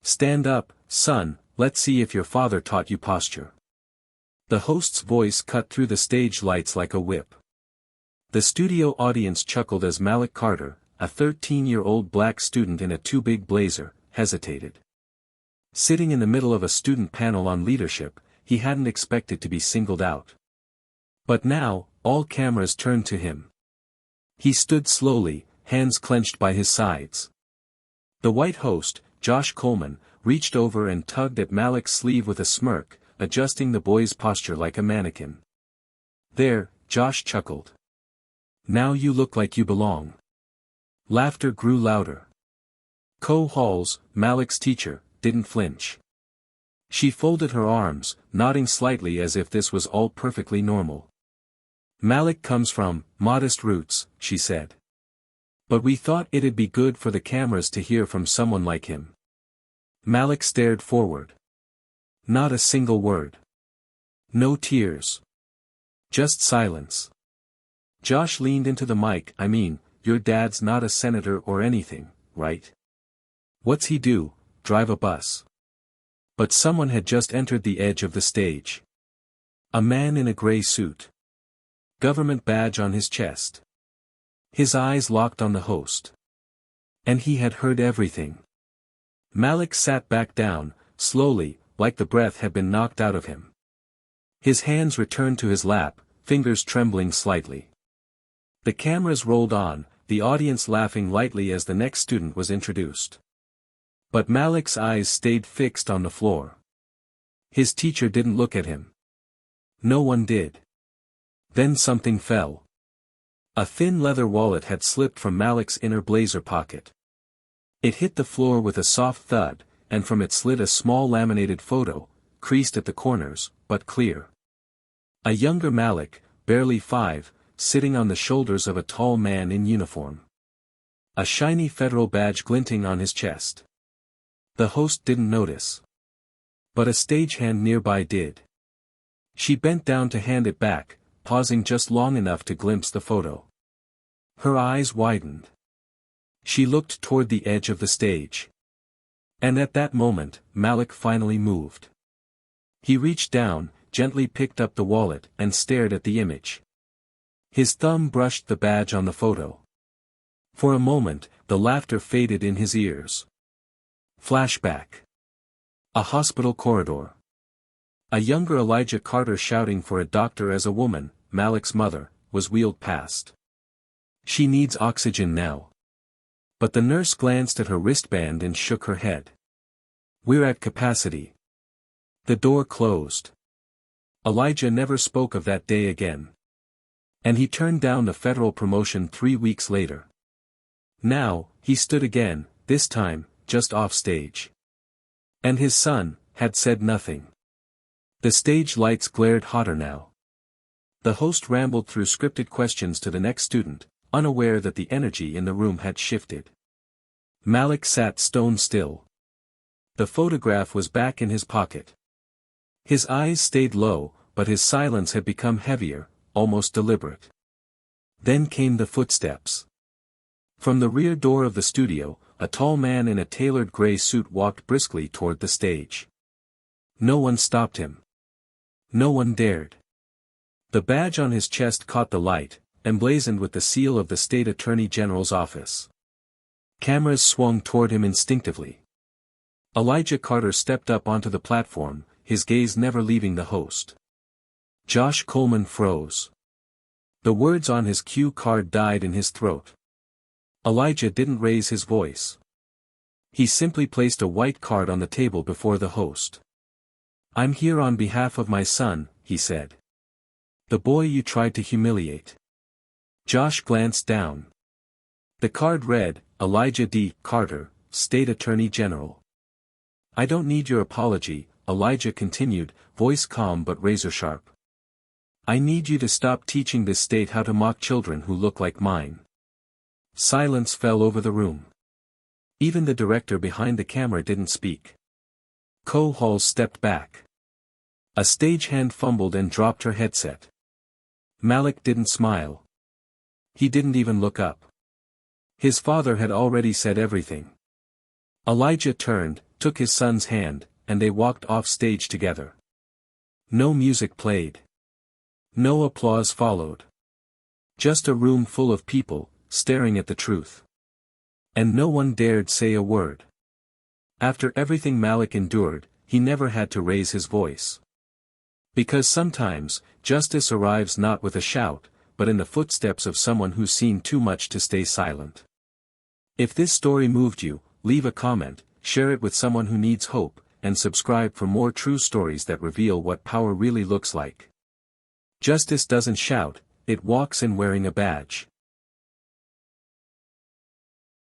Stand up, son, let's see if your father taught you posture. The host's voice cut through the stage lights like a whip. The studio audience chuckled as Malik Carter, a 13-year-old black student in a too-big blazer, hesitated. Sitting in the middle of a student panel on leadership, he hadn't expected to be singled out. But now, all cameras turned to him. He stood slowly, hands clenched by his sides. The white host, Josh Coleman, reached over and tugged at Malik's sleeve with a smirk, adjusting the boy's posture like a mannequin. There, Josh chuckled. Now you look like you belong. Laughter grew louder. Co Halls, Malik's teacher, didn't flinch. She folded her arms, nodding slightly as if this was all perfectly normal. Malik comes from modest roots, she said. But we thought it'd be good for the cameras to hear from someone like him. Malik stared forward. Not a single word. No tears. Just silence. Josh leaned into the mic. I mean, your dad's not a senator or anything, right? What's he do, drive a bus? But someone had just entered the edge of the stage. A man in a gray suit. Government badge on his chest. His eyes locked on the host. And he had heard everything. Malik sat back down, slowly, like the breath had been knocked out of him. His hands returned to his lap, fingers trembling slightly. The cameras rolled on, the audience laughing lightly as the next student was introduced. But Malik's eyes stayed fixed on the floor. His teacher didn't look at him. No one did. Then something fell. A thin leather wallet had slipped from Malik's inner blazer pocket. It hit the floor with a soft thud, and from it slid a small laminated photo, creased at the corners, but clear. A younger Malik, barely 5, sitting on the shoulders of a tall man in uniform. A shiny federal badge glinting on his chest. The host didn't notice. But a stagehand nearby did. She bent down to hand it back, pausing just long enough to glimpse the photo. Her eyes widened. She looked toward the edge of the stage. And at that moment, Malik finally moved. He reached down, gently picked up the wallet, and stared at the image. His thumb brushed the badge on the photo. For a moment, the laughter faded in his ears. Flashback. A hospital corridor. A younger Elijah Carter shouting for a doctor as a woman, Malik's mother, was wheeled past. She needs oxygen now. But the nurse glanced at her wristband and shook her head. We're at capacity. The door closed. Elijah never spoke of that day again. And he turned down the federal promotion 3 weeks later. Now, he stood again, this time, just off stage. And his son had said nothing. The stage lights glared hotter now. The host rambled through scripted questions to the next student, unaware that the energy in the room had shifted. Malik sat stone still. The photograph was back in his pocket. His eyes stayed low, but his silence had become heavier, almost deliberate. Then came the footsteps. From the rear door of the studio, a tall man in a tailored gray suit walked briskly toward the stage. No one stopped him. No one dared. The badge on his chest caught the light, emblazoned with the seal of the state attorney general's office. Cameras swung toward him instinctively. Elijah Carter stepped up onto the platform, his gaze never leaving the host. Josh Coleman froze. The words on his cue card died in his throat. Elijah didn't raise his voice. He simply placed a white card on the table before the host. I'm here on behalf of my son, he said. The boy you tried to humiliate. Josh glanced down. The card read, Elijah D. Carter, State Attorney General. I don't need your apology, Elijah continued, voice calm but razor-sharp. I need you to stop teaching this state how to mock children who look like mine. Silence fell over the room. Even the director behind the camera didn't speak. Co Halls stepped back. A stagehand fumbled and dropped her headset. Malik didn't smile. He didn't even look up. His father had already said everything. Elijah turned, took his son's hand, and they walked off stage together. No music played. No applause followed. Just a room full of people, staring at the truth. And no one dared say a word. After everything Malik endured, he never had to raise his voice. Because sometimes, justice arrives not with a shout, but in the footsteps of someone who's seen too much to stay silent. If this story moved you, leave a comment, share it with someone who needs hope, and subscribe for more true stories that reveal what power really looks like. Justice doesn't shout, it walks in wearing a badge.